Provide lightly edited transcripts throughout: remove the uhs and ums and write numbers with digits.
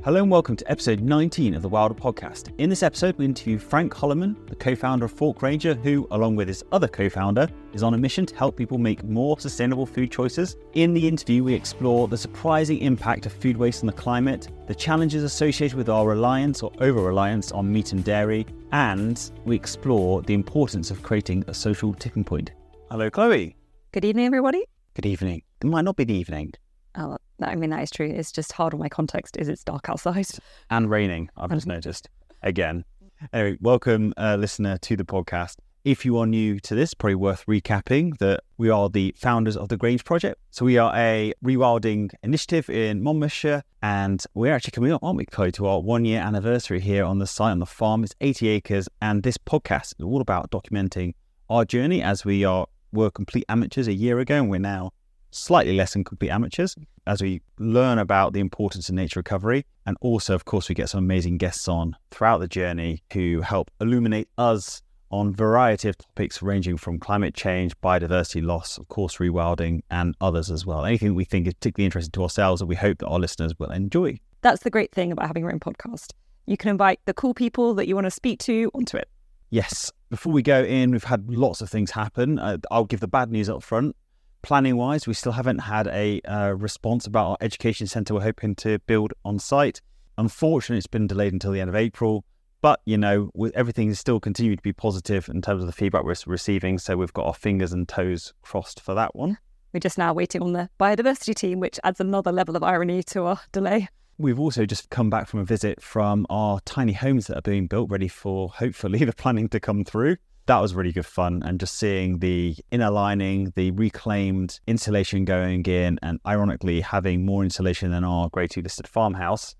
Hello and welcome to episode 19 of the Wilder podcast. In this episode, we interview Frank Holleman, the co-founder of Fork Ranger, who, along with his other co-founder, is on a mission to help people make more sustainable food choices. In the interview, we explore the surprising impact of food waste on the climate, the challenges associated with our reliance or over-reliance on meat and dairy, and we explore the importance of creating a social tipping point. Hello, Chloe. Good evening, everybody. Good evening. It might not be the evening. Oh, I mean, that is true. It's just hard on my context is it's dark outside. And raining, I've just noticed. Again. Anyway, welcome, listener, to the podcast. If you are new to this, probably worth recapping that we are the founders of the Grange Project. So we are a rewilding initiative in Monmouthshire, and we're actually coming up, aren't we, Chloe, to our 1 year anniversary here on the site, on the farm. It's 80 acres, and this podcast is all about documenting our journey as were complete amateurs a year ago, and we're now slightly less than complete amateurs as we learn about the importance of nature recovery. And also, of course, we get some amazing guests on throughout the journey who help illuminate us on a variety of topics ranging from climate change, biodiversity loss, of course, rewilding, and others as well. Anything we think is particularly interesting to ourselves and we hope that our listeners will enjoy. That's the great thing about having your own podcast. You can invite the cool people that you want to speak to onto it. Yes. Before we go in, we've had lots of things happen. I'll give the bad news up front. Planning-wise, we still haven't had a response about our education centre we're hoping to build on site. Unfortunately, it's been delayed until the end of April, but, everything is still continuing to be positive in terms of the feedback we're receiving, so we've got our fingers and toes crossed for that one. We're just now waiting on the biodiversity team, which adds another level of irony to our delay. We've also just come back from a visit from our tiny homes that are being built, ready for, hopefully, the planning to come through. That was really good fun, and just seeing the inner lining, the reclaimed insulation going in, and ironically having more insulation than our Grade 2 listed farmhouse.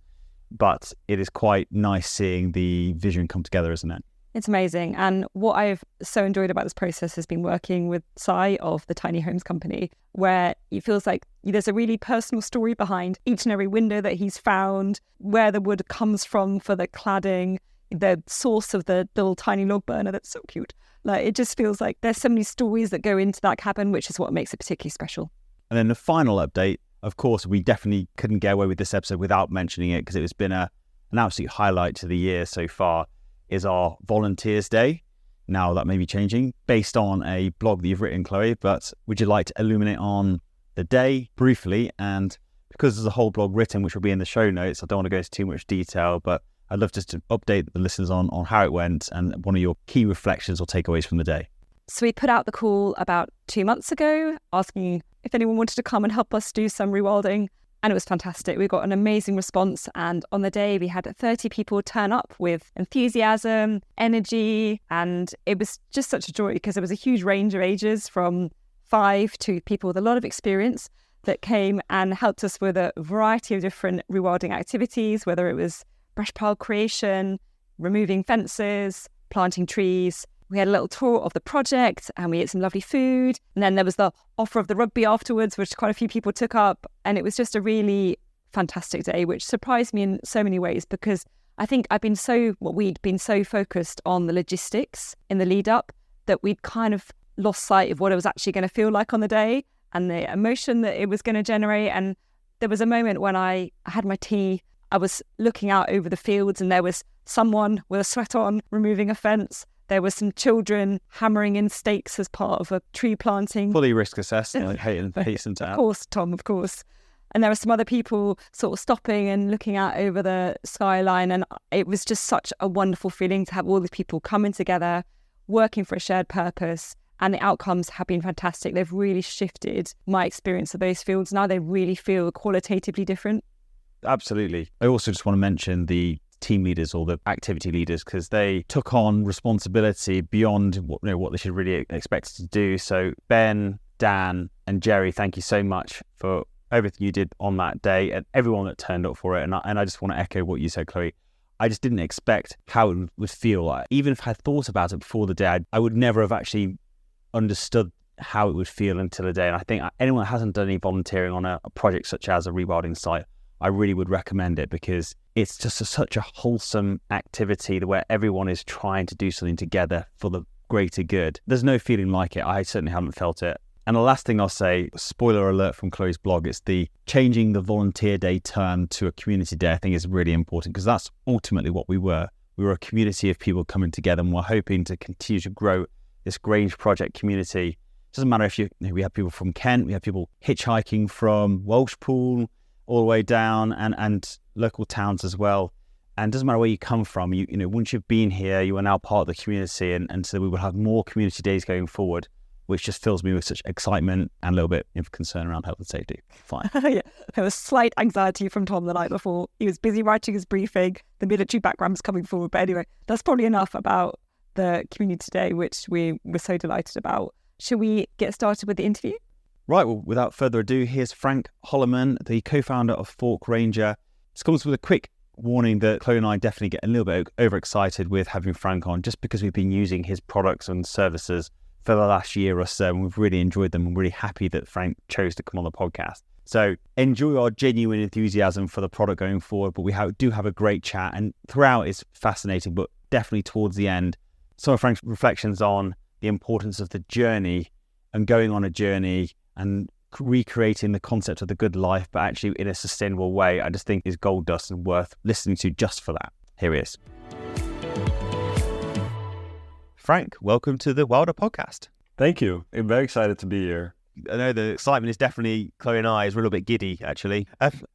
But it is quite nice seeing the vision come together, isn't it? It's amazing. And what I've so enjoyed about this process has been working with Si of the Tiny Homes Company, where it feels like there's a really personal story behind each and every window that he's found, where the wood comes from for the cladding, the source of the little tiny log burner that's so cute. Like, it just feels like there's so many stories that go into that cabin, which is what makes it particularly special. And then the final update, of course, we definitely couldn't get away with this episode without mentioning it because it has been an absolute highlight to the year so far, is our Volunteers Day. Now that may be changing based on a blog that you've written, Chloe, but would you like to illuminate on the day briefly? And because there's a whole blog written, which will be in the show notes, I don't want to go into too much detail, but I'd love just to update the listeners on how it went and one of your key reflections or takeaways from the day. So we put out the call about 2 months ago, asking if anyone wanted to come and help us do some rewilding. And it was fantastic. We got an amazing response. And on the day, we had 30 people turn up with enthusiasm, energy. And it was just such a joy because there was a huge range of ages from 5 to people with a lot of experience that came and helped us with a variety of different rewilding activities, whether it was brush pile creation, removing fences, planting trees. We had a little tour of the project and we ate some lovely food. And then there was the offer of the rugby afterwards, which quite a few people took up. And it was just a really fantastic day, which surprised me in so many ways because I think we'd been so focused on the logistics in the lead up that we'd kind of lost sight of what it was actually going to feel like on the day and the emotion that it was going to generate. And there was a moment when I had my tea, I was looking out over the fields and there was someone with a sweat on removing a fence. There were some children hammering in stakes as part of a tree planting. Fully risk assessed, hasten to add. Of course, Tom, of course. And there were some other people sort of stopping and looking out over the skyline. And it was just such a wonderful feeling to have all these people coming together, working for a shared purpose. And the outcomes have been fantastic. They've really shifted my experience of those fields. Now they really feel qualitatively different. Absolutely. I also just want to mention the team leaders or the activity leaders because they took on responsibility beyond what they should really expect us to do. So Ben, Dan and Jerry, thank you so much for everything you did on that day and everyone that turned up for it. And I just want to echo what you said, Chloe. I just didn't expect how it would feel. Even if I had thought about it before the day, I would never have actually understood how it would feel until the day. And I think anyone that hasn't done any volunteering on a project such as a rewilding site, I really would recommend it because it's just such a wholesome activity where everyone is trying to do something together for the greater good. There's no feeling like it. I certainly haven't felt it And the last thing I'll say, spoiler alert from Chloe's blog, it's the changing the volunteer day term to a community day, I think is really important, because that's ultimately what we were. We were a community of people coming together, and we're hoping to continue to grow this Grange project community. It doesn't matter if we have people from Kent, we have people hitchhiking from Welshpool all the way down, and local towns as well. And it doesn't matter where you come from, you know, once you've been here, you are now part of the community, and so we will have more community days going forward, which just fills me with such excitement and a little bit of concern around health and safety. Fine. Yeah, there was slight anxiety from Tom the night before. He was busy writing his briefing. The military background was coming forward. But anyway, that's probably enough about the community today, which we were so delighted about. Should we get started with the interview? Right, well, without further ado, here's Frank Holleman, the co-founder of Fork Ranger. This comes with a quick warning that Chloe and I definitely get a little bit overexcited with having Frank on, just because we've been using his products and services for the last year or so, and we've really enjoyed them. I'm really happy that Frank chose to come on the podcast. So enjoy our genuine enthusiasm for the product going forward, but we do have a great chat, and throughout it's fascinating, but definitely towards the end, some of Frank's reflections on the importance of the journey and going on a journey and recreating the concept of the good life, but actually in a sustainable way, I just think is gold dust and worth listening to just for that. Here he is. Frank, welcome to the Wilder podcast. Thank you. I'm very excited to be here. I know the excitement is definitely, Chloe and I, is a little bit giddy, actually.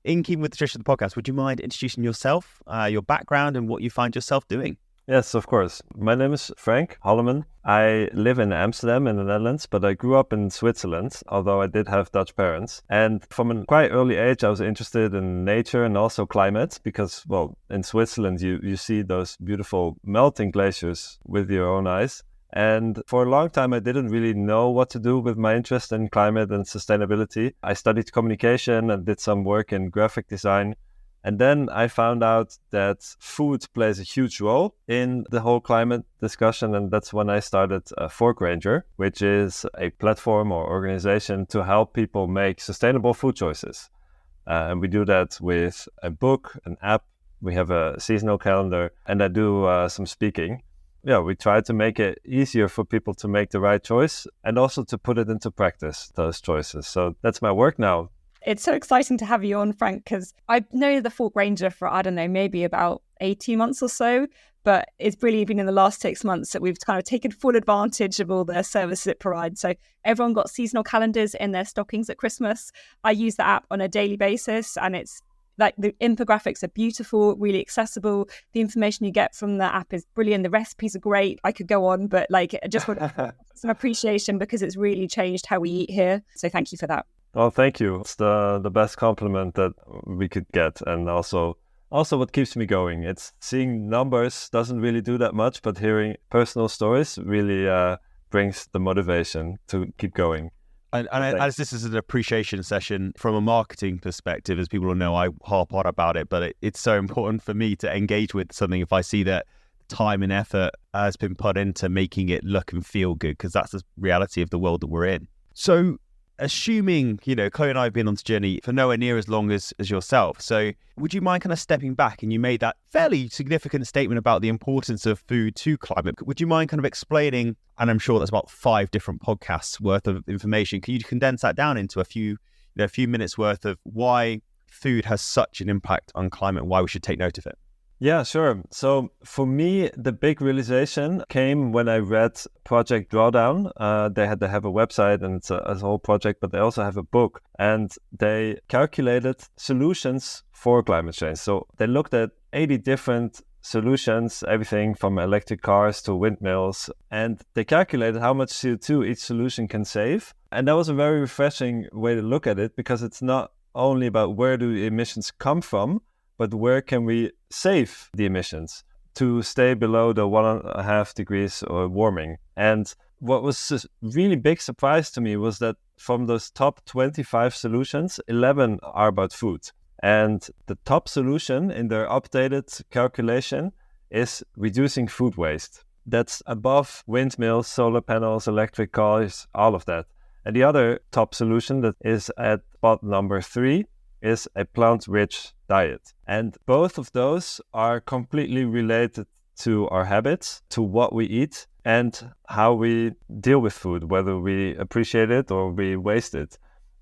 In keeping with the tradition of the podcast, would you mind introducing yourself, your background, and what you find yourself doing? Yes, of course. My name is Frank Holleman. I live in Amsterdam in the Netherlands, but I grew up in Switzerland, although I did have Dutch parents. And from a quite early age, I was interested in nature and also climate because, well, in Switzerland, you see those beautiful melting glaciers with your own eyes. And for a long time, I didn't really know what to do with my interest in climate and sustainability. I studied communication and did some work in graphic design. And then I found out that food plays a huge role in the whole climate discussion. And that's when I started Fork Ranger, which is a platform or organization to help people make sustainable food choices. And we do that with a book, an app. We have a seasonal calendar, and I do some speaking. Yeah, we try to make it easier for people to make the right choice and also to put it into practice, those choices. So that's my work now. It's so exciting to have you on, Frank, because I know the Fork Ranger for, I don't know, maybe about 18 months or so, but it's really been in the last 6 months that we've kind of taken full advantage of all the services it provides. So everyone got seasonal calendars in their stockings at Christmas. I use the app on a daily basis, and it's like the infographics are beautiful, really accessible. The information you get from the app is brilliant. The recipes are great. I could go on, but like I just want some appreciation because it's really changed how we eat here. So thank you for that. Well, thank you. It's the best compliment that we could get, and also what keeps me going. It's seeing numbers doesn't really do that much, but hearing personal stories really brings the motivation to keep going. And as this is an appreciation session from a marketing perspective, as people will know, I harp on about it, but it's so important for me to engage with something if I see that time and effort has been put into making it look and feel good, because that's the reality of the world that we're in. So assuming, Chloe and I have been on this journey for nowhere near as long as yourself. So would you mind kind of stepping back? And you made that fairly significant statement about the importance of food to climate. Would you mind kind of explaining, and I'm sure that's about 5 different podcasts worth of information. Can you condense that down into a few minutes worth of why food has such an impact on climate and why we should take note of it? Yeah, sure. So for me, the big realization came when I read Project Drawdown. They have a website and it's a whole project, but they also have a book, and they calculated solutions for climate change. So they looked at 80 different solutions, everything from electric cars to windmills, and they calculated how much CO2 each solution can save. And that was a very refreshing way to look at it, because it's not only about where do emissions come from, but where can we save the emissions to stay below the 1.5 degrees or warming. And what was a really big surprise to me was that from those top 25 solutions, 11 are about food. And the top solution in their updated calculation is reducing food waste. That's above windmills, solar panels, electric cars, all of that. And the other top solution that is at spot number 3 is a plant-rich diet. And both of those are completely related to our habits, to what we eat, and how we deal with food, whether we appreciate it or we waste it.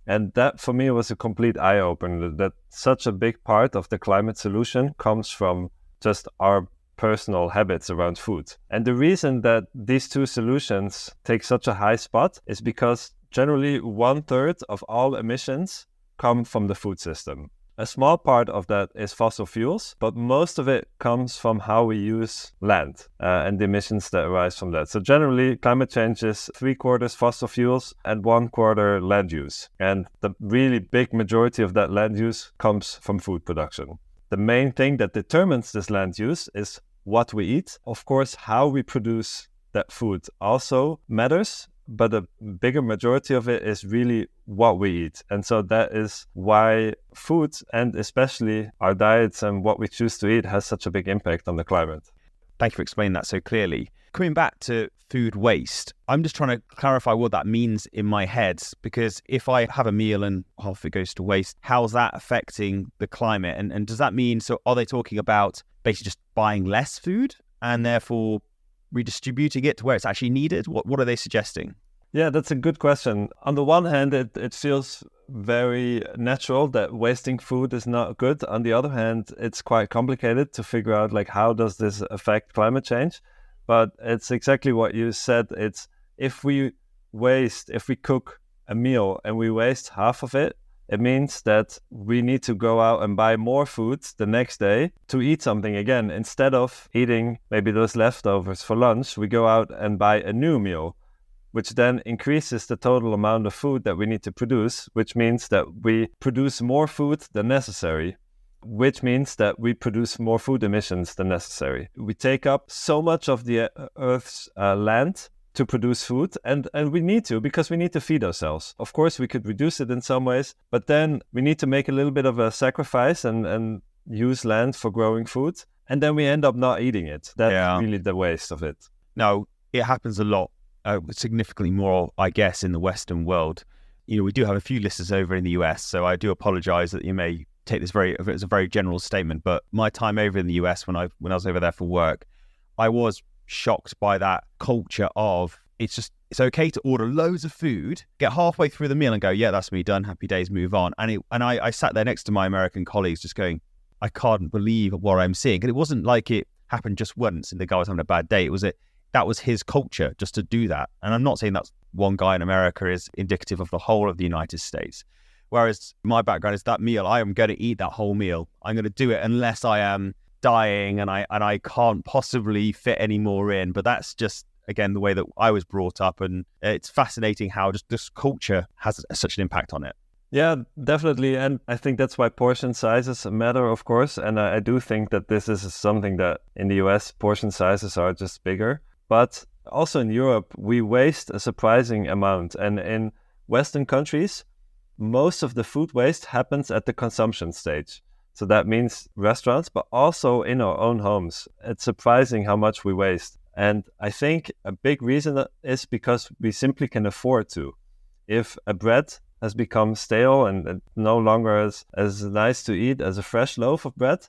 And that for me was a complete eye-opener, that such a big part of the climate solution comes from just our personal habits around food. And the reason that these two solutions take such a high spot is because generally 1/3 of all emissions come from the food system. A small part of that is fossil fuels, but most of it comes from how we use land and the emissions that arise from that. So generally, climate change is 3/4 fossil fuels and 1/4 land use. And the really big majority of that land use comes from food production. The main thing that determines this land use is what we eat. Of course, how we produce that food also matters, but a bigger majority of it is really what we eat. And so that is why food, and especially our diets and what we choose to eat, has such a big impact on the climate. Thank you for explaining that so clearly. Coming back to food waste, I'm just trying to clarify what that means in my head, because if I have a meal and half it goes to waste, how's that affecting the climate? And does that mean, so are they talking about basically just buying less food and therefore redistributing it to where it's actually needed? What are they suggesting? Yeah, that's a good question. On the one hand, it feels very natural that wasting food is not good. On the other hand, it's quite complicated to figure out, like, how does this affect climate change? But it's exactly what you said. It's if we cook a meal and we waste half of it, it means that we need to go out and buy more food the next day to eat something again. Instead of eating maybe those leftovers for lunch, we go out and buy a new meal, which then increases the total amount of food that we need to produce, which means that we produce more food than necessary, which means that we produce more food emissions than necessary. We take up so much of the Earth's land to produce food, and we need to, because we need to feed ourselves. Of course, we could reduce it in some ways, but then we need to make a little bit of a sacrifice and use land for growing food, and then we end up not eating it. That's really the waste of it. No, it happens a lot, significantly more, I guess, in the Western world. You know, we do have a few listeners over in the US, so I do apologize that you may take this as a very general statement, but my time over in the US, when I was over there for work, I was shocked by that culture of it's okay to order loads of food, get halfway through the meal and go, yeah, that's me done, happy days, move on. And I sat there next to my American colleagues just going, I can't believe what I'm seeing. And it wasn't like it happened just once and the guy was having a bad day. That was his culture, just to do that. And I'm not saying that one guy in America is indicative of the whole of the United States. Whereas my background is that meal, I am going to eat that whole meal. I'm going to do it unless I am dying and I can't possibly fit any more in. But that's just, again, the way that I was brought up. And it's fascinating how just this culture has such an impact on it. Yeah, definitely. And I think that's why portion sizes matter, of course. And I do think that this is something that in the US, portion sizes are just bigger. But also in Europe, we waste a surprising amount. And in Western countries, most of the food waste happens at the consumption stage. So that means restaurants, but also in our own homes. It's surprising how much we waste. And I think a big reason is because we simply can afford to. If a bread has become stale and no longer as nice to eat as a fresh loaf of bread,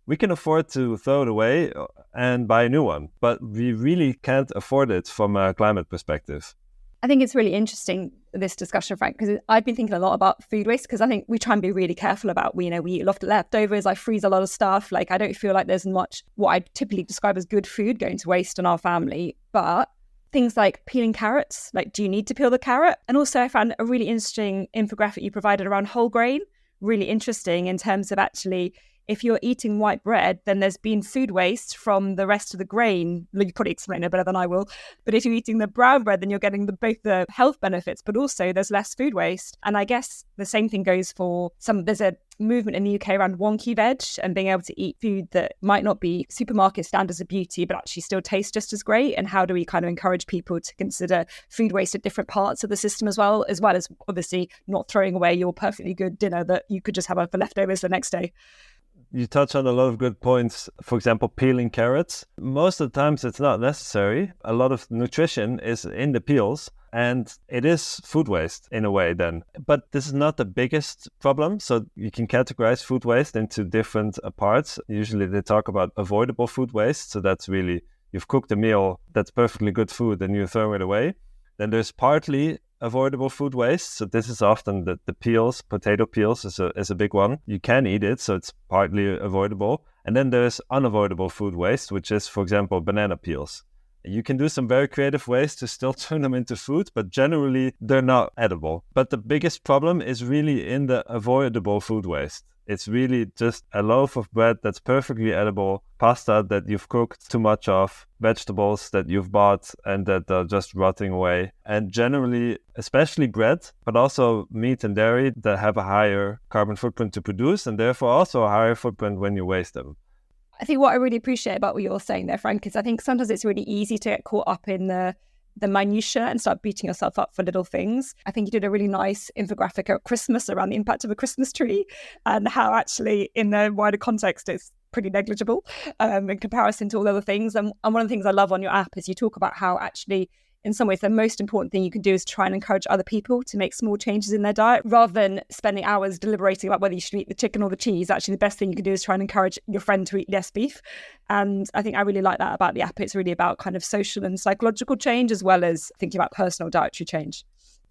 we can afford to throw it away and buy a new one. But we really can't afford it from a climate perspective. I think it's really interesting, this discussion, Frank, because I've been thinking a lot about food waste, because I think we try and be really careful about, we eat a lot of leftovers, I freeze a lot of stuff. Like, I don't feel like there's much what I typically describe as good food going to waste in our family. But things like peeling carrots, like, do you need to peel the carrot? And also I found a really interesting infographic you provided around whole grain, really interesting in terms of actually, if you're eating white bread, then there's been food waste from the rest of the grain. You probably explain it better than I will. But if you're eating the brown bread, then you're getting both the health benefits, but also there's less food waste. And I guess the same thing goes for there's a movement in the UK around wonky veg and being able to eat food that might not be supermarket standards of beauty, but actually still taste just as great. And how do we kind of encourage people to consider food waste at different parts of the system as well as obviously not throwing away your perfectly good dinner that you could just have for leftovers the next day. You touch on a lot of good points. For example, peeling carrots. Most of the times it's not necessary. A lot of nutrition is in the peels and it is food waste in a way then. But this is not the biggest problem. So you can categorize food waste into different parts. Usually they talk about avoidable food waste. So that's really you've cooked a meal that's perfectly good food and you throw it away. Then there's partly avoidable food waste. So this is often the peels, potato peels is a big one. You can eat it, so it's partly avoidable. And then there's unavoidable food waste, which is, for example, banana peels. You can do some very creative ways to still turn them into food, but generally they're not edible. But the biggest problem is really in the avoidable food waste. It's really just a loaf of bread that's perfectly edible, pasta that you've cooked too much of, vegetables that you've bought and that are just rotting away. And generally, especially bread, but also meat and dairy that have a higher carbon footprint to produce and therefore also a higher footprint when you waste them. I think what I really appreciate about what you're saying there, Frank, is I think sometimes it's really easy to get caught up in the minutiae and start beating yourself up for little things. I think you did a really nice infographic at Christmas around the impact of a Christmas tree and how actually in the wider context it's pretty negligible in comparison to all other things. And one of the things I love on your app is you talk about how actually in some ways the most important thing you can do is try and encourage other people to make small changes in their diet rather than spending hours deliberating about whether you should eat the chicken or the cheese. Actually, the best thing you can do is try and encourage your friend to eat less beef. And I think I really like that about the app. It's really about kind of social and psychological change as well as thinking about personal dietary change.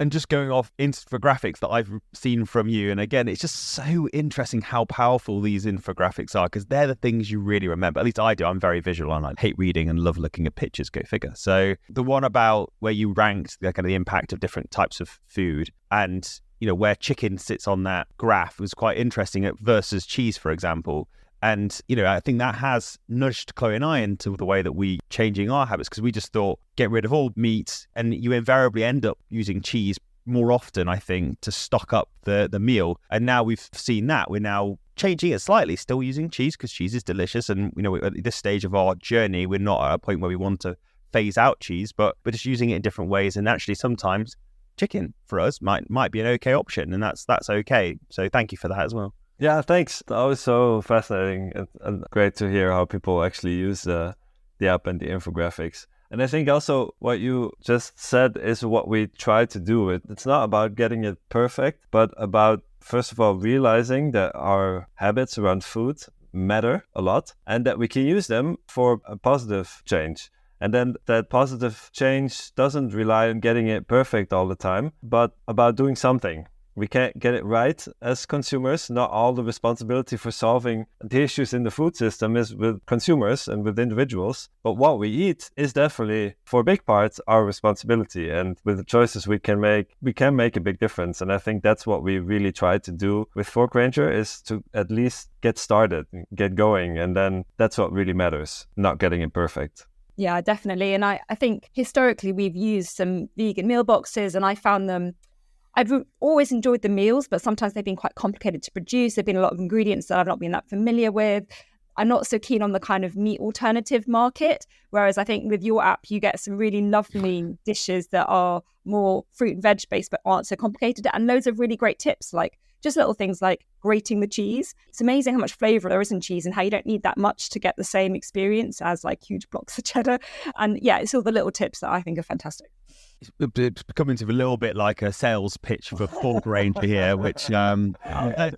And just going off infographics that I've seen from you, and again, it's just so interesting how powerful these infographics are because they're the things you really remember. At least I do. I'm very visual and I hate reading and love looking at pictures, go figure. So the one about where you ranked the kind of the impact of different types of food and, you know, where chicken sits on that graph was quite interesting versus cheese, for example. And, you know, I think that has nudged Chloe and I into the way that we changing our habits because we just thought get rid of all meat and you invariably end up using cheese more often, I think, to stock up the meal. And now we've seen that. We're now changing it slightly, still using cheese because cheese is delicious. And, you know, at this stage of our journey, we're not at a point where we want to phase out cheese, but we're just using it in different ways. And actually sometimes chicken for us might be an okay option and that's okay. So thank you for that as well. Yeah, thanks. That was so fascinating and great to hear how people actually use the app and the infographics. And I think also what you just said is what we try to do. It's not about getting it perfect, but about, first of all, realizing that our habits around food matter a lot and that we can use them for a positive change. And then that positive change doesn't rely on getting it perfect all the time, but about doing something. We can't get it right as consumers. Not all the responsibility for solving the issues in the food system is with consumers and with individuals. But what we eat is definitely, for a big part, our responsibility. And with the choices we can make a big difference. And I think that's what we really try to do with Fork Ranger is to at least get started, get going. And then that's what really matters, not getting it perfect. Yeah, definitely. And I think historically we've used some vegan meal boxes and I found them I've always enjoyed the meals, but sometimes they've been quite complicated to produce. There've been a lot of ingredients that I've not been that familiar with. I'm not so keen on the kind of meat alternative market, whereas I think with your app, you get some really lovely dishes that are more fruit and veg based, but aren't so complicated, and loads of really great tips, like just little things like grating the cheese. It's amazing how much flavour there is in cheese and how you don't need that much to get the same experience as like huge blocks of cheddar. And yeah, it's all the little tips that I think are fantastic. It's becoming to a little bit like a sales pitch for Fork Ranger here, which I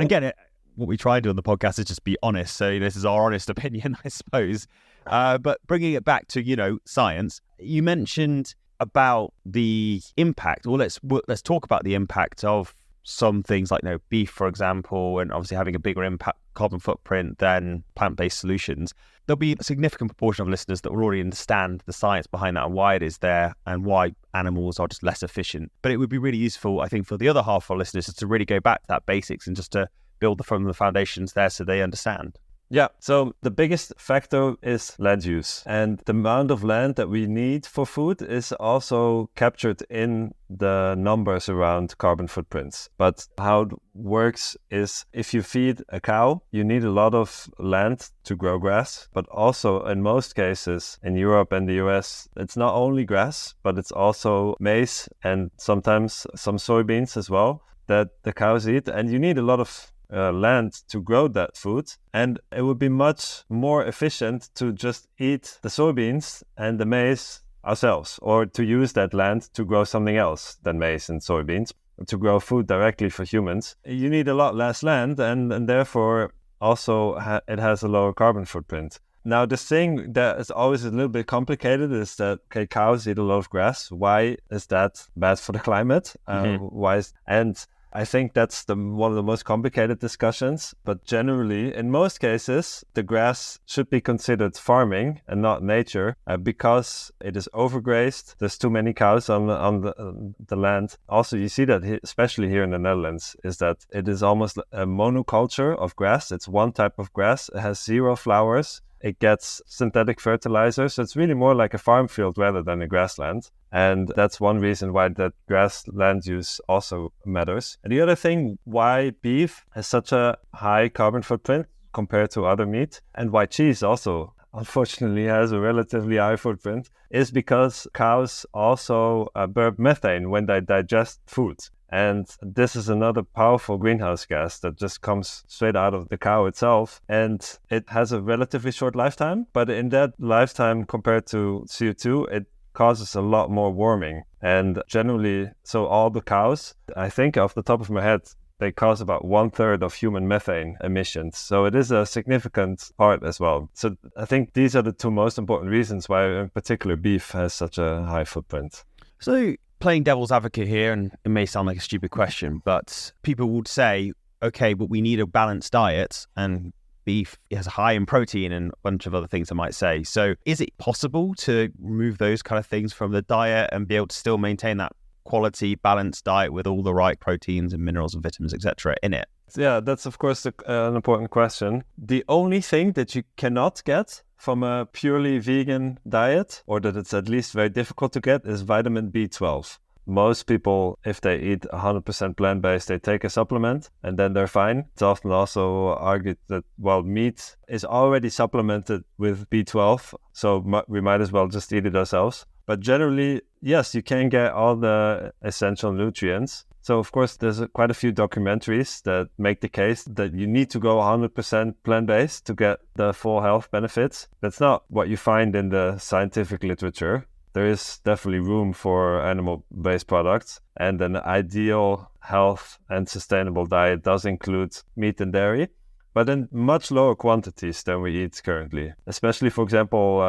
get it. What we try and do on the podcast is just be honest. So this is our honest opinion, I suppose. But bringing it back to, science, you mentioned about the impact. Well, let's talk about the impact of some things like beef, for example, and obviously having a bigger impact carbon footprint than plant-based solutions. There'll be a significant proportion of listeners that will already understand the science behind that and why it is there and why animals are just less efficient. But it would be really useful, I think, for the other half of our listeners to really go back to that basics and just to build from the foundations there so they understand. Yeah, so the biggest factor is land use. And the amount of land that we need for food is also captured in the numbers around carbon footprints. But how it works is if you feed a cow, you need a lot of land to grow grass. But also in most cases in Europe and the US, it's not only grass, but it's also maize and sometimes some soybeans as well that the cows eat. And you need a lot of land to grow that food, and it would be much more efficient to just eat the soybeans and the maize ourselves, or to use that land to grow something else than maize and soybeans, to grow food directly for humans. You need a lot less land, and therefore also it has a lower carbon footprint. Now, the thing that is always a little bit complicated is that, okay, cows eat a lot of grass. Why is that bad for the climate? And I think that's one of the most complicated discussions. But generally, in most cases, the grass should be considered farming and not nature because it is overgrazed. There's too many cows on the land. Also, you see that, especially here in the Netherlands, is that it is almost a monoculture of grass. It's one type of grass. It has 0 flowers. It gets synthetic fertilizer. So it's really more like a farm field rather than a grassland. And that's one reason why that grassland use also matters. And the other thing why beef has such a high carbon footprint compared to other meat, and why cheese also unfortunately has a relatively high footprint, is because cows also burn methane when they digest food. And this is another powerful greenhouse gas that just comes straight out of the cow itself. And it has a relatively short lifetime, but in that lifetime compared to CO2, it causes a lot more warming. And generally, so all the cows, I think off the top of my head, they cause about 1/3 of human methane emissions. So it is a significant part as well. So I think these are the 2 most important reasons why in particular beef has such a high footprint. So playing devil's advocate here, and it may sound like a stupid question, but people would say, okay, but we need a balanced diet, and beef is high in protein and a bunch of other things I might say. So is it possible to remove those kind of things from the diet and be able to still maintain that quality, balanced diet with all the right proteins and minerals and vitamins, etc. in it? Yeah, that's of course an important question. The only thing that you cannot get from a purely vegan diet, or that it's at least very difficult to get, is vitamin B12. Most people, if they eat 100% plant-based, they take a supplement and then they're fine. It's often also argued that, well, meat is already supplemented with B12, so we might as well just eat it ourselves. But generally, yes, you can get all the essential nutrients. So, of course, there's quite a few documentaries that make the case that you need to go 100% plant-based to get the full health benefits. That's not what you find in the scientific literature. There is definitely room for animal-based products, and an ideal health and sustainable diet does include meat and dairy, but in much lower quantities than we eat currently. Especially, for example,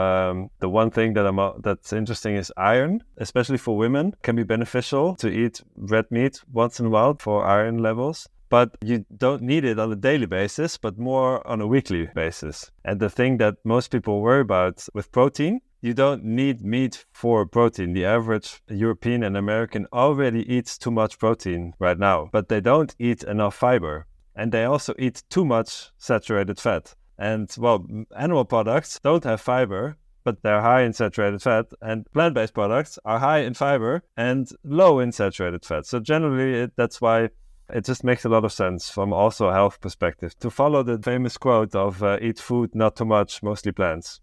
the one thing that's interesting is iron, especially for women, can be beneficial to eat red meat once in a while for iron levels. But you don't need it on a daily basis, but more on a weekly basis. And the thing that most people worry about with protein, you don't need meat for protein. The average European and American already eats too much protein right now, but they don't eat enough fiber. And they also eat too much saturated fat. And, well, animal products don't have fiber, but they're high in saturated fat. And plant-based products are high in fiber and low in saturated fat. So generally, that's why it just makes a lot of sense from also a health perspective to follow the famous quote of eat food, not too much, mostly plants.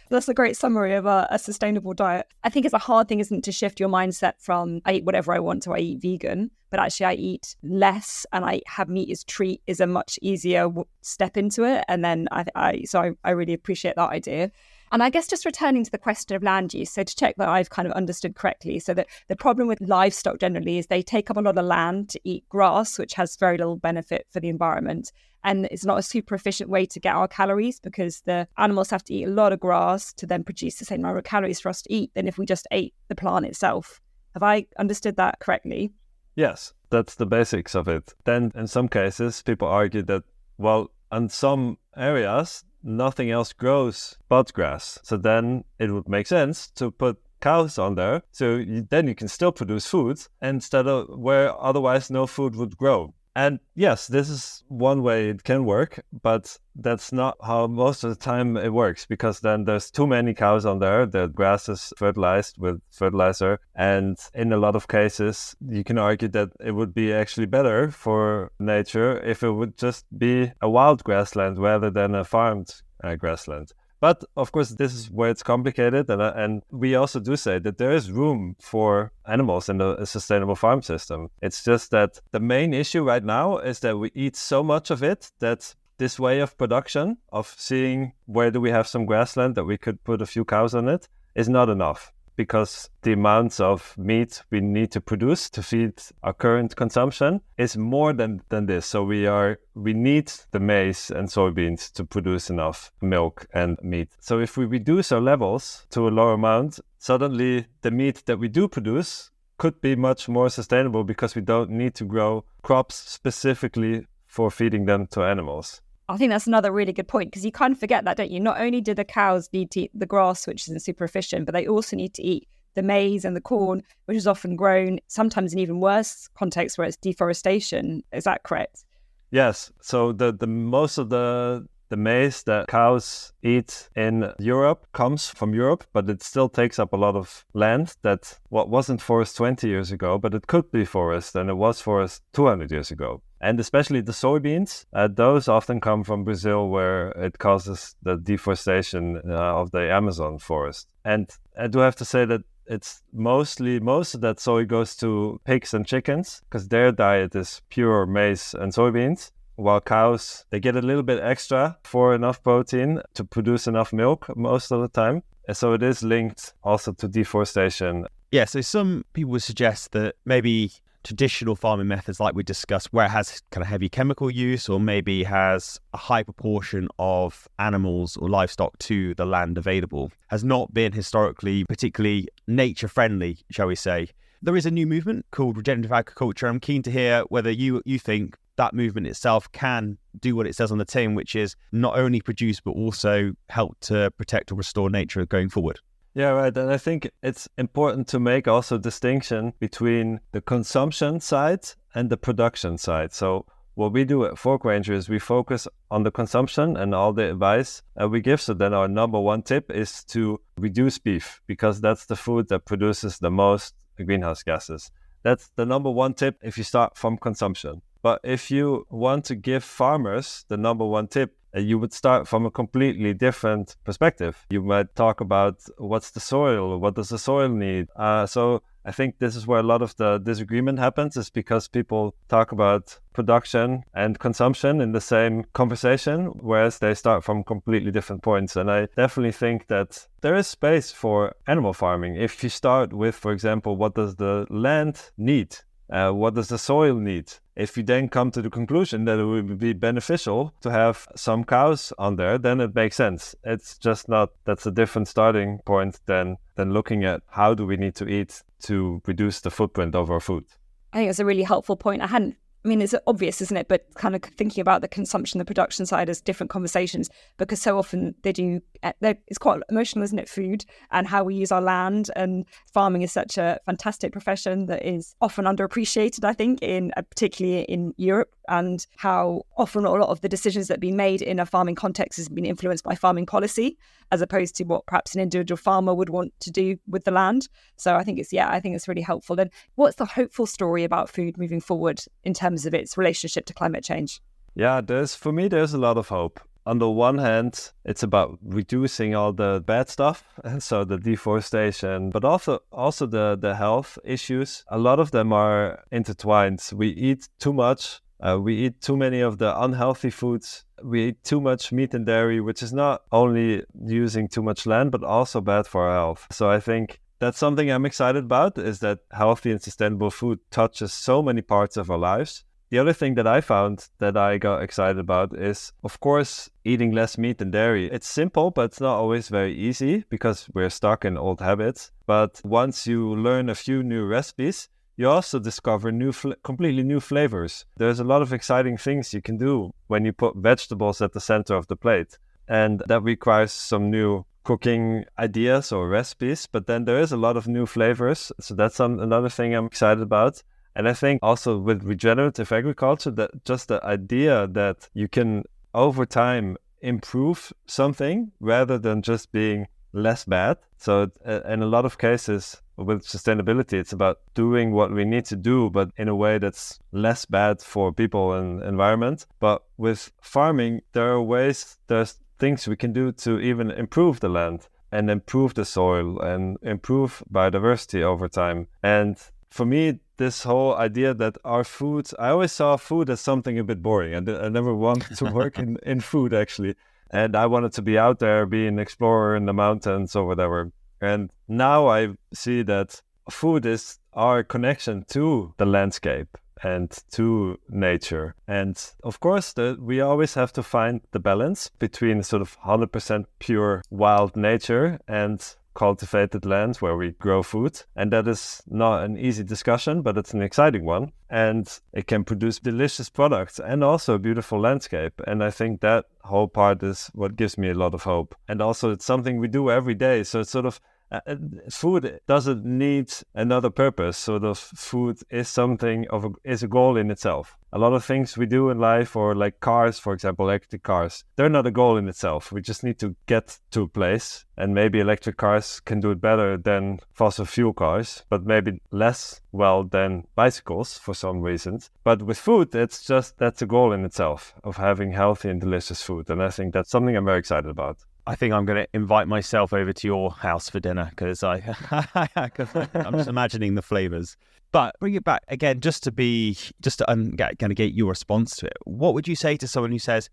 That's a great summary of a sustainable diet. I think it's a hard thing, isn't it, to shift your mindset from I eat whatever I want to I eat vegan, but actually I eat less and I have meat as treat is a much easier step into it. And then I really appreciate that idea. And I guess just returning to the question of land use, so to check that I've kind of understood correctly, so that the problem with livestock generally is they take up a lot of land to eat grass, which has very little benefit for the environment. And it's not a super efficient way to get our calories because the animals have to eat a lot of grass to then produce the same number of calories for us to eat than if we just ate the plant itself. Have I understood that correctly? Yes, that's the basics of it. Then in some cases, people argue that, well, in some areas, nothing else grows but grass. So then it would make sense to put cows on there. So then you can still produce food instead of where otherwise no food would grow. And yes, this is one way it can work, but that's not how most of the time it works, because then there's too many cows on there. The grass is fertilized with fertilizer. And in a lot of cases, you can argue that it would be actually better for nature if it would just be a wild grassland rather than a farmed grassland. But of course, this is where it's complicated. And we also do say that there is room for animals in a sustainable farm system. It's just that the main issue right now is that we eat so much of it that this way of production, of seeing where do we have some grassland that we could put a few cows on it, is not enough. because the amounts of meat we need to produce to feed our current consumption is more than this. So we need the maize and soybeans to produce enough milk and meat. So if we reduce our levels to a lower amount, suddenly the meat that we do produce could be much more sustainable because we don't need to grow crops specifically for feeding them to animals. I think that's another really good point, because you kind of forget that, don't you? Not only do the cows need to eat the grass, which isn't super efficient, but they also need to eat the maize and the corn, which is often grown sometimes in even worse contexts where it's deforestation. Is that correct? Yes. So the most of the maize that cows eat in Europe comes from Europe, but it still takes up a lot of land that wasn't forest 20 years ago, but it could be forest, and it was forest 200 years ago. And especially the soybeans, those often come from Brazil, where it causes the deforestation of the Amazon forest. And I do have to say that it's most of that soy goes to pigs and chickens, because their diet is pure maize and soybeans. While cows, they get a little bit extra for enough protein to produce enough milk most of the time. And so it is linked also to deforestation. Yeah, so some people would suggest that maybe traditional farming methods like we discussed, where it has kind of heavy chemical use or maybe has a high proportion of animals or livestock to the land available, has not been historically particularly nature friendly, shall we say. There is a new movement called regenerative agriculture. I'm keen to hear whether you think that movement itself can do what it says on the tin, which is not only produce but also help to protect or restore nature going forward. Yeah, right. And I think it's important to make also distinction between the consumption side and the production side. So what we do at Fork Ranger is we focus on the consumption and all the advice we give. So then our number one tip is to reduce beef, because that's the food that produces the most greenhouse gases. That's the number one tip if you start from consumption. But if you want to give farmers the number one tip, you would start from a completely different perspective. You might talk about what's the soil, what does the soil need? So I think this is where a lot of the disagreement happens, is because people talk about production and consumption in the same conversation, whereas they start from completely different points. And I definitely think that there is space for animal farming. If you start with, for example, what does the land need? What does the soil need? If you then come to the conclusion that it would be beneficial to have some cows on there, then it makes sense. It's just not, that's a different starting point than looking at how do we need to eat to reduce the footprint of our food. I think it's a really helpful point. It's obvious, isn't it? But kind of thinking about the consumption, the production side as different conversations, because so often it's quite emotional, isn't it? Food and how we use our land, and farming is such a fantastic profession that is often underappreciated, I think, particularly in Europe, and how often a lot of the decisions that have been made in a farming context has been influenced by farming policy, as opposed to what perhaps an individual farmer would want to do with the land. So I think it's really helpful. Then what's the hopeful story about food moving forward in terms of its relationship to climate change? Yeah, there's a lot of hope. On the one hand, it's about reducing all the bad stuff, so the deforestation, but also the health issues. A lot of them are intertwined. We eat too much. We eat too many of the unhealthy foods. We eat too much meat and dairy, which is not only using too much land, but also bad for our health. So I think that's something I'm excited about, is that healthy and sustainable food touches so many parts of our lives. The other thing that I found that I got excited about is, of course, eating less meat and dairy. It's simple, but it's not always very easy because we're stuck in old habits. But once you learn a few new recipes, you also discover completely new flavors. There's a lot of exciting things you can do when you put vegetables at the center of the plate. And that requires some new cooking ideas or recipes, but then there is a lot of new flavors. So that's another thing I'm excited about. And I think also with regenerative agriculture, that just the idea that you can over time improve something rather than just being less bad. So in a lot of cases with sustainability, it's about doing what we need to do, but in a way that's less bad for people and environment. But with farming, there's things we can do to even improve the land and improve the soil and improve biodiversity over time. And for me, this whole idea that our food, I always saw food as something a bit boring. I never wanted to work in food, actually. And I wanted to be out there, be an explorer in the mountains or whatever. And now I see that food is our connection to the landscape and to nature. And of course, we always have to find the balance between sort of 100% pure wild nature and cultivated land where we grow food. And that is not an easy discussion, but it's an exciting one. And it can produce delicious products and also a beautiful landscape. And I think that whole part is what gives me a lot of hope. And also it's something we do every day. So it's sort of food doesn't need another purpose. Sort of food is something is a goal in itself. A lot of things we do in life, or like cars, for example, electric cars, they're not a goal in itself. We just need to get to a place, and maybe electric cars can do it better than fossil fuel cars, but maybe less well than bicycles for some reasons. But with food, that's a goal in itself of having healthy and delicious food. And I think that's something I'm very excited about. I think I'm going to invite myself over to your house for dinner because I'm just imagining the flavors. But bring it back again, just to get your response to it. What would you say to someone who says,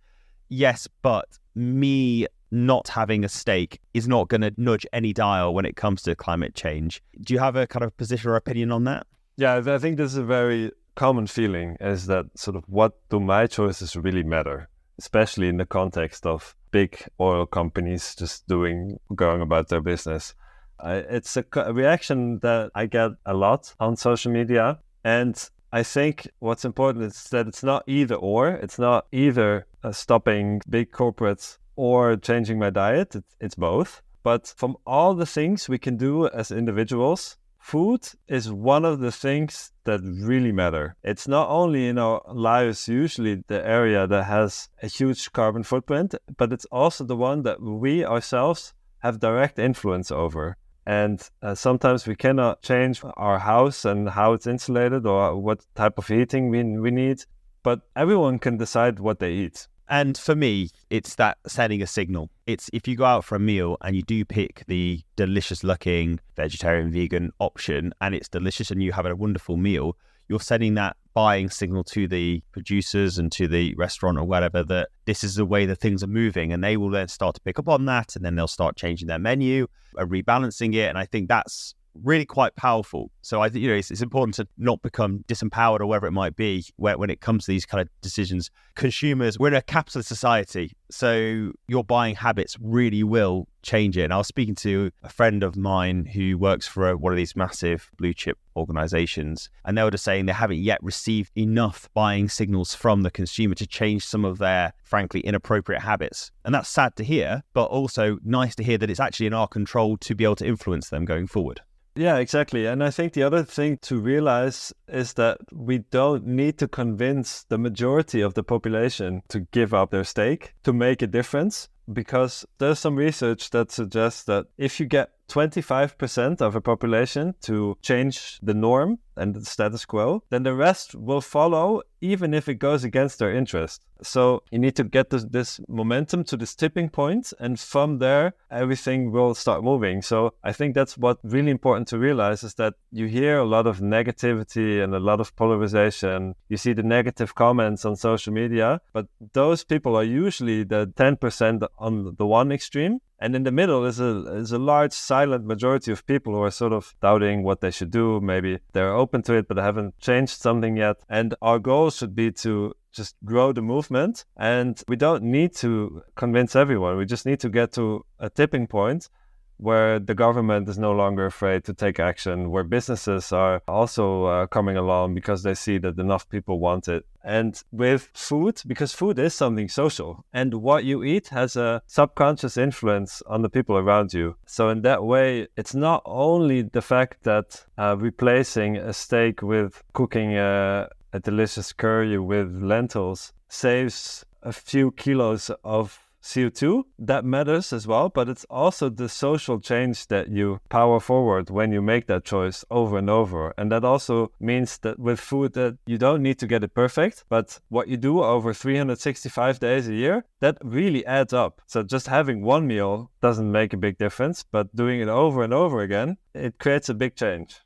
yes, but me not having a stake is not going to nudge any dial when it comes to climate change? Do you have a kind of position or opinion on that? Yeah, I think this is a very common feeling, is that sort of what do my choices really matter, especially in the context of big oil companies just going about their business. It's a reaction that I get a lot on social media. And I think what's important is that it's not either or. It's not either stopping big corporates or changing my diet. It's both. But from all the things we can do as individuals, food is one of the things that really matter. It's not only in our lives usually the area that has a huge carbon footprint, but it's also the one that we ourselves have direct influence over. And sometimes we cannot change our house and how it's insulated or what type of heating we need, but everyone can decide what they eat. And for me, it's that sending a signal. It's if you go out for a meal and you do pick the delicious looking vegetarian, vegan option and it's delicious and you have a wonderful meal, you're sending that buying signal to the producers and to the restaurant or whatever that this is the way that things are moving, and they will then start to pick up on that, and then they'll start changing their menu, rebalancing it. And I think that's really quite powerful. So I think it's important to not become disempowered or whatever it might be when it comes to these kind of decisions. Consumers, we're in a capitalist society, so your buying habits really will change it. And I was speaking to a friend of mine who works for one of these massive blue chip organizations, and they were just saying they haven't yet received enough buying signals from the consumer to change some of their, frankly, inappropriate habits. And that's sad to hear, but also nice to hear that it's actually in our control to be able to influence them going forward. Yeah, exactly. And I think the other thing to realize is that we don't need to convince the majority of the population to give up their stake to make a difference, because there's some research that suggests that if you get 25% of a population to change the norm and the status quo, then the rest will follow, even if it goes against their interest. So you need to get this momentum to this tipping point, and from there, everything will start moving. So I think that's what's really important to realize, is that you hear a lot of negativity and a lot of polarization. You see the negative comments on social media, but those people are usually the 10% on the one extreme. And in the middle is a large silent majority of people who are sort of doubting what they should do. Maybe they're open to it, but they haven't changed something yet. And our goal should be to just grow the movement. And we don't need to convince everyone. We just need to get to a tipping point where the government is no longer afraid to take action, where businesses are also coming along because they see that enough people want it. And with food, because food is something social, and what you eat has a subconscious influence on the people around you. So in that way, it's not only the fact that replacing a steak with cooking a delicious curry with lentils saves a few kilos of CO2, that matters as well, but it's also the social change that you power forward when you make that choice over and over. And that also means that with food, that you don't need to get it perfect, but what you do over 365 days a year, that really adds up. So just having one meal doesn't make a big difference, but doing it over and over again, it creates a big change.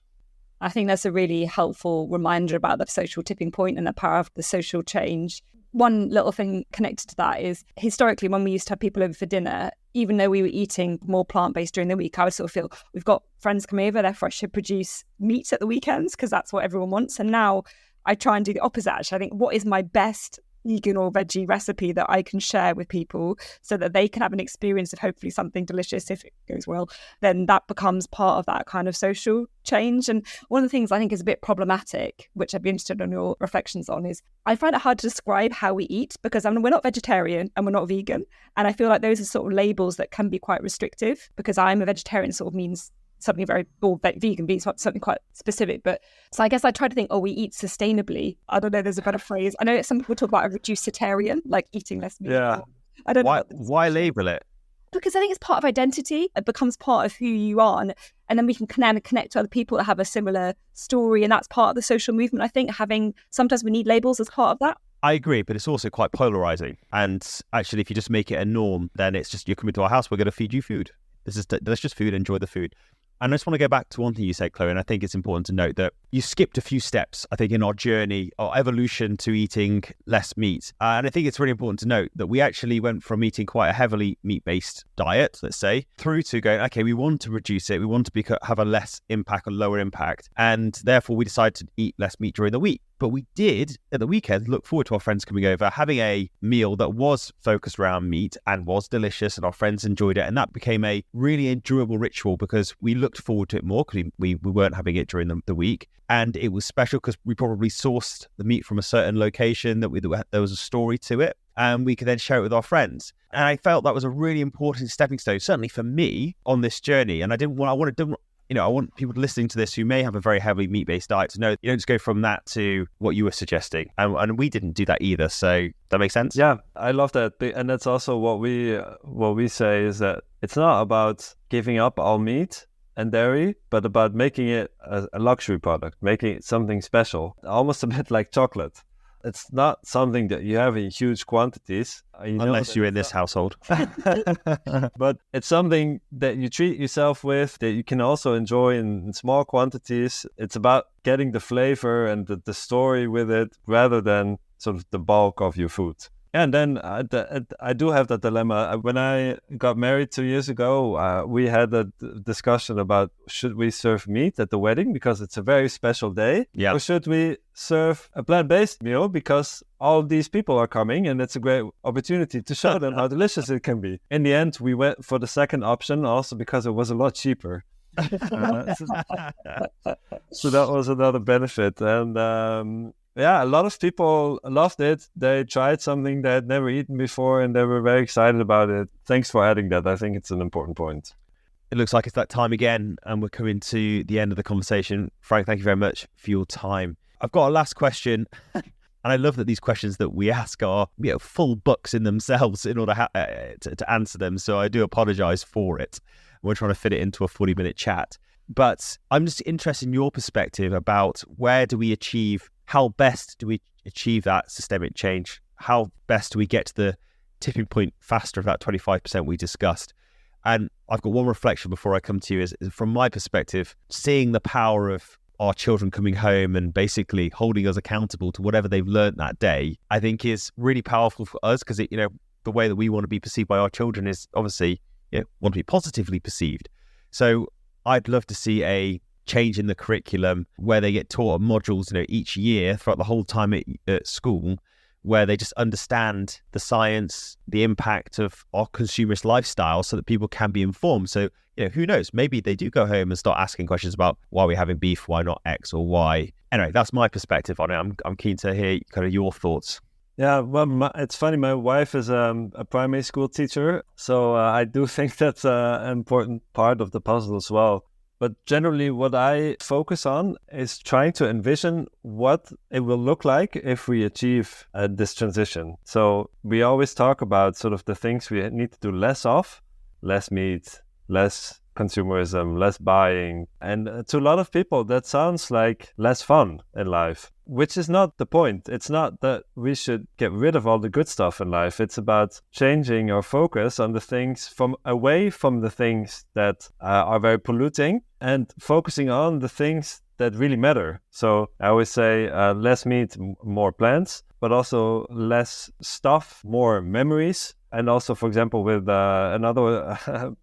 I think that's a really helpful reminder about the social tipping point and the power of the social change. One little thing connected to that is, historically, when we used to have people over for dinner, even though we were eating more plant-based during the week, I would sort of feel we've got friends coming over, therefore I should produce meat at the weekends because that's what everyone wants. And now I try and do the opposite, actually. I think, what is my best vegan or veggie recipe that I can share with people so that they can have an experience of hopefully something delicious if it goes well? Then that becomes part of that kind of social change. And one of the things I think is a bit problematic, which I'd be interested in your reflections on, is I find it hard to describe how we eat because we're not vegetarian and we're not vegan. And I feel like those are sort of labels that can be quite restrictive, because I'm a vegetarian sort of means something very, or vegan means something quite specific. But so I guess I try to think, we eat sustainably. I don't know, there's a better phrase. I know some people talk about a reducitarian, like eating less meat. Yeah. I don't know. Why label it? Because I think it's part of identity. It becomes part of who you are. And then we can connect to other people that have a similar story. And that's part of the social movement. I think sometimes we need labels as part of that. I agree, but it's also quite polarizing. And actually, if you just make it a norm, then it's just, you're coming to our house, we're going to feed you food. This is delicious food, enjoy the food. And I just want to go back to one thing you said, Chloe, and I think it's important to note that you skipped a few steps, I think, in our journey, our evolution to eating less meat. And I think it's really important to note that we actually went from eating quite a heavily meat-based diet, let's say, through to going, okay, we want to reduce it. We want to have a less impact, a lower impact. And therefore, we decided to eat less meat during the week. But we did, at the weekend, look forward to our friends coming over, having a meal that was focused around meat and was delicious, and our friends enjoyed it. And that became a really enjoyable ritual because we looked forward to it more because we weren't having it during the week. And it was special because we probably sourced the meat from a certain location that there was a story to it. And we could then share it with our friends. And I felt that was a really important stepping stone, certainly for me, on this journey. And I want people listening to this who may have a very heavily meat-based diet to know you don't just go from that to what you were suggesting. And we didn't do that either. So that makes sense? Yeah, I love that. And that's also what we say is that it's not about giving up all meat and dairy, but about making it a luxury product, making it something special, almost a bit like chocolate. It's not something that you have in huge quantities. Unless you're in this household. But it's something that you treat yourself with, that you can also enjoy in small quantities. It's about getting the flavor and the story with it rather than sort of the bulk of your food. And then I do have that dilemma. When I got married 2 years ago, we had a discussion about should we serve meat at the wedding because it's a very special day? Yeah. Or should we serve a plant-based meal because all these people are coming and it's a great opportunity to show them how delicious it can be? In the end, we went for the second option also because it was a lot cheaper. So that was another benefit. And yeah, a lot of people loved it. They tried something they had never eaten before and they were very excited about it. Thanks for adding that. I think it's an important point. It looks like it's that time again, and we're coming to the end of the conversation. Frank, thank you very much for your time. I've got a last question, and I love that these questions that we ask are full books in themselves in order to answer them, so I do apologize for it. We're trying to fit it into a 40-minute chat. But I'm just interested in your perspective about how best do we achieve that systemic change? How best do we get to the tipping point faster of that 25% we discussed? And I've got one reflection before I come to you is from my perspective, seeing the power of our children coming home and basically holding us accountable to whatever they've learned that day, I think is really powerful for us because the way that we want to be perceived by our children is obviously want to be positively perceived. So I'd love to see a change in the curriculum where they get taught modules each year throughout the whole time at school, where they just understand the science, the impact of our consumerist lifestyle so that people can be informed. So who knows, maybe they do go home and start asking questions about why we're having beef, why not X or Y. Anyway, that's my perspective on it. I'm keen to hear kind of your thoughts. Yeah, well, it's funny. My wife is a primary school teacher, so I do think that's an important part of the puzzle as well. But generally, what I focus on is trying to envision what it will look like if we achieve this transition. So we always talk about sort of the things we need to do less of: less meat, less consumerism, less buying. And to a lot of people, that sounds like less fun in life, which is not the point. It's not that we should get rid of all the good stuff in life. It's about changing our focus on the things away from the things that are very polluting and focusing on the things that really matter. So I always say less meat, more plants, but also less stuff, more memories. And also, for example, with another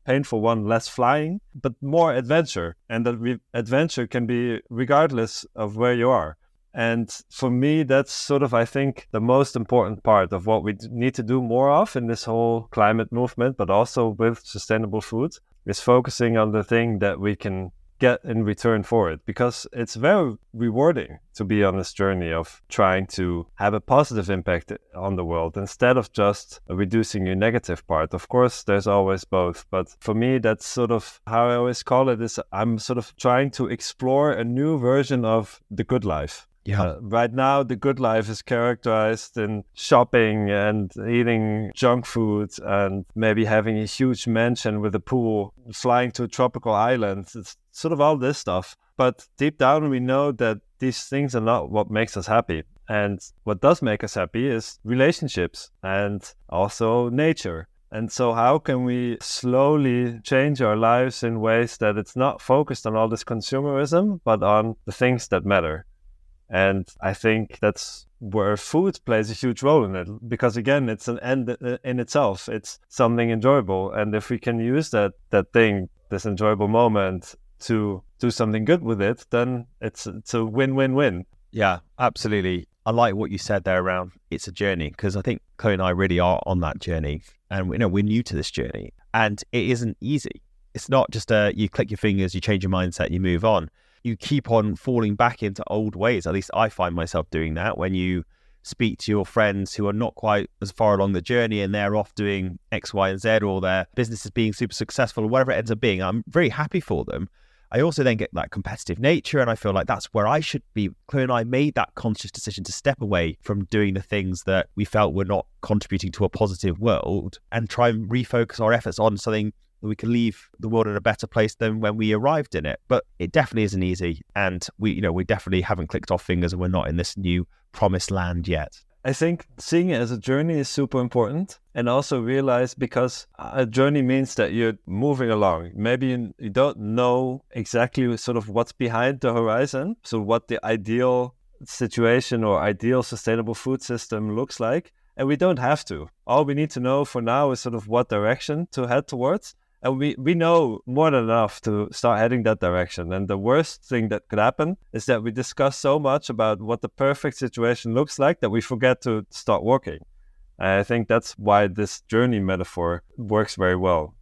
painful one, less flying, but more adventure. And that adventure can be regardless of where you are. And for me, that's sort of, I think, the most important part of what we need to do more of in this whole climate movement, but also with sustainable food, is focusing on the thing that we can get in return for it, because it's very rewarding to be on this journey of trying to have a positive impact on the world instead of just reducing your negative part. Of course, there's always both, but for me, that's sort of how I always call it, is I'm sort of trying to explore a new version of the good life. Yeah. Right now, the good life is characterized in shopping and eating junk food and maybe having a huge mansion with a pool, flying to a tropical island. It's sort of all this stuff. But deep down, we know that these things are not what makes us happy. And what does make us happy is relationships and also nature. And so how can we slowly change our lives in ways that it's not focused on all this consumerism, but on the things that matter? And I think that's where food plays a huge role in it, because again, it's an end in itself. It's something enjoyable. And if we can use that thing, this enjoyable moment, to do something good with it, then it's a win-win-win. Yeah, absolutely. I like what you said there around it's a journey, because I think Chloe and I really are on that journey. And we're new to this journey, and it isn't easy. It's not just you click your fingers, you change your mindset, you move on. You keep on falling back into old ways. At least I find myself doing that when you speak to your friends who are not quite as far along the journey and they're off doing X, Y, and Z, or their business is being super successful or whatever it ends up being. I'm very happy for them. I also then get that competitive nature, and I feel like that's where I should be. Chloe and I made that conscious decision to step away from doing the things that we felt were not contributing to a positive world and try and refocus our efforts on something that we can leave the world in a better place than when we arrived in it. But it definitely isn't easy. And we definitely haven't clicked our fingers and we're not in this new promised land yet. I think seeing it as a journey is super important, and also realize, because a journey means that you're moving along. Maybe you don't know exactly sort of what's behind the horizon, so what the ideal situation or ideal sustainable food system looks like, and we don't have to. All we need to know for now is sort of what direction to head towards. And we know more than enough to start heading that direction. And the worst thing that could happen is that we discuss so much about what the perfect situation looks like that we forget to start working. And I think that's why this journey metaphor works very well.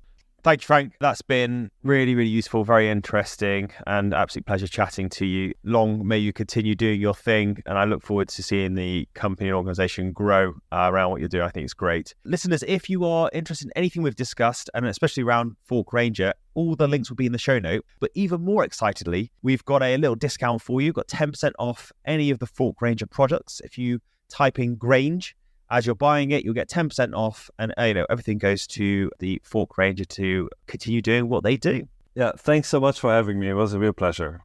Thank you, Frank. That's been really, really useful, very interesting, and absolute pleasure chatting to you. Long may you continue doing your thing, and I look forward to seeing the company and organisation grow around what you're doing. I think it's great. Listeners, if you are interested in anything we've discussed, and especially around Fork Ranger, all the links will be in the show note. But even more excitedly, we've got a little discount for you. We've got 10% off any of the Fork Ranger products. If you type in Grange, as you're buying it, you'll get 10% off, and everything goes to the Fork Ranger to continue doing what they do. Yeah, thanks so much for having me. It was a real pleasure.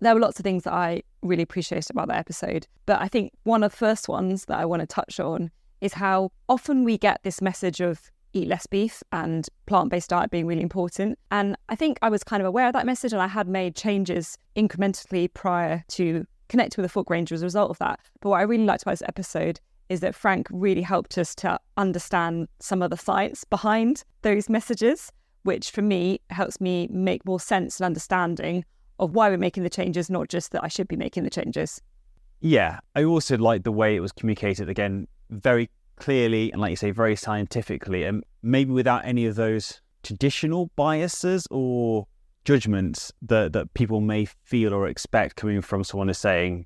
There were lots of things that I really appreciated about that episode, but I think one of the first ones that I want to touch on is how often we get this message of eat less beef and plant-based diet being really important. And I think I was kind of aware of that message, and I had made changes incrementally prior to connected with the Fork Ranger as a result of that. But what I really liked about this episode is that Frank really helped us to understand some of the science behind those messages, which for me helps me make more sense and understanding of why we're making the changes, not just that I should be making the changes. Yeah, I also like the way it was communicated, again, very clearly and, like you say, very scientifically, and maybe without any of those traditional biases or judgments that people may feel or expect coming from someone who's saying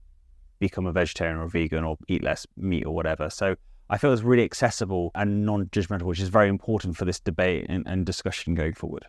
become a vegetarian or vegan or eat less meat or whatever. So I feel it's really accessible and non-judgmental, which is very important for this debate and discussion going forward.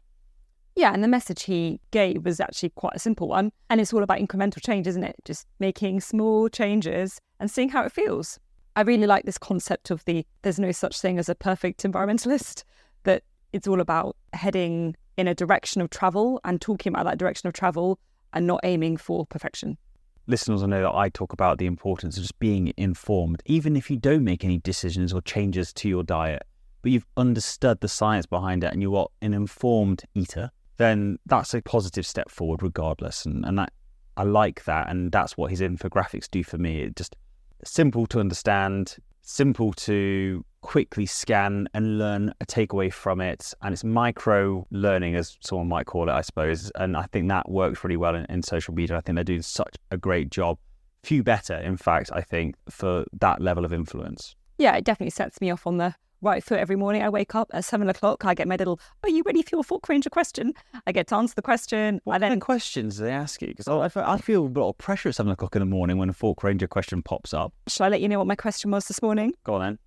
Yeah, and the message he gave was actually quite a simple one, and it's all about incremental change, isn't it? Just making small changes and seeing how it feels. I really like this concept of there's no such thing as a perfect environmentalist, that it's all about heading in a direction of travel and talking about that direction of travel and not aiming for perfection. Listeners will know that I talk about the importance of just being informed, even if you don't make any decisions or changes to your diet, but you've understood the science behind it and you are an informed eater, then that's a positive step forward regardless. And that, I like that, and that's what his infographics do for me. It's just simple to understand, simple to quickly scan and learn a takeaway from it. And it's micro learning, as someone might call it, I suppose. And I think that works really well in social media. I think they're doing such a great job. Few better, in fact, I think, for that level of influence. Yeah, it definitely sets me off on the right foot every morning. I wake up at 7 o'clock. I get my little, are you ready for your Fork Ranger question? I get to answer the question. What kind of questions do they ask you? Because I feel a lot of pressure at 7 o'clock in the morning when a Fork Ranger question pops up. Shall I let you know what my question was this morning? Go on then.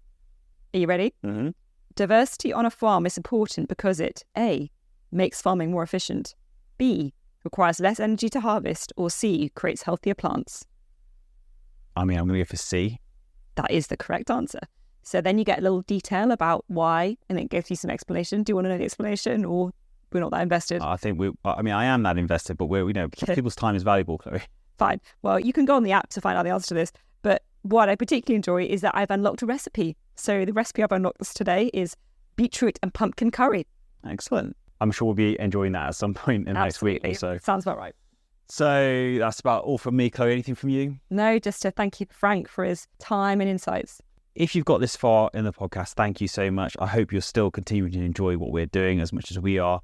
Are you ready? Mm-hmm. Diversity on a farm is important because it A, makes farming more efficient, B, requires less energy to harvest, or C, creates healthier plants. I'm going to go for C. That is the correct answer. So then you get a little detail about why, and it gives you some explanation. Do you want to know the explanation, or we're not that invested? I am that invested, but people's time is valuable, Chloe. Fine. Well, you can go on the app to find out the answer to this. But what I particularly enjoy is that I've unlocked a recipe. So the recipe I've unlocked today is beetroot and pumpkin curry. Excellent. I'm sure we'll be enjoying that at some point in next week or so. Sounds about right. So that's about all from me, Chloe. Anything from you? No, just to thank you, Frank, for his time and insights. If you've got this far in the podcast, thank you so much. I hope you're still continuing to enjoy what we're doing as much as we are.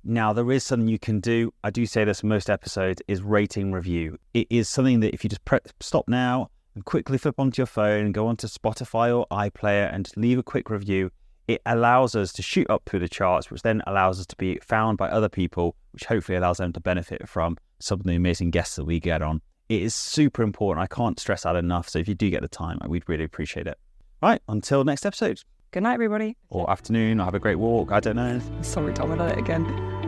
Now, there is something you can do. I do say this in most episodes, is rating review. It is something that if you just press stop now and quickly flip onto your phone and go onto Spotify or iPlayer and just leave a quick review, it allows us to shoot up through the charts, which then allows us to be found by other people, which hopefully allows them to benefit from some of the amazing guests that we get on. It is super important. I can't stress that enough. So if you do get the time, we'd really appreciate it. Right, until next episode. Good night, everybody. Or afternoon, or have a great walk. I don't know. Sorry, Tom, I did it again.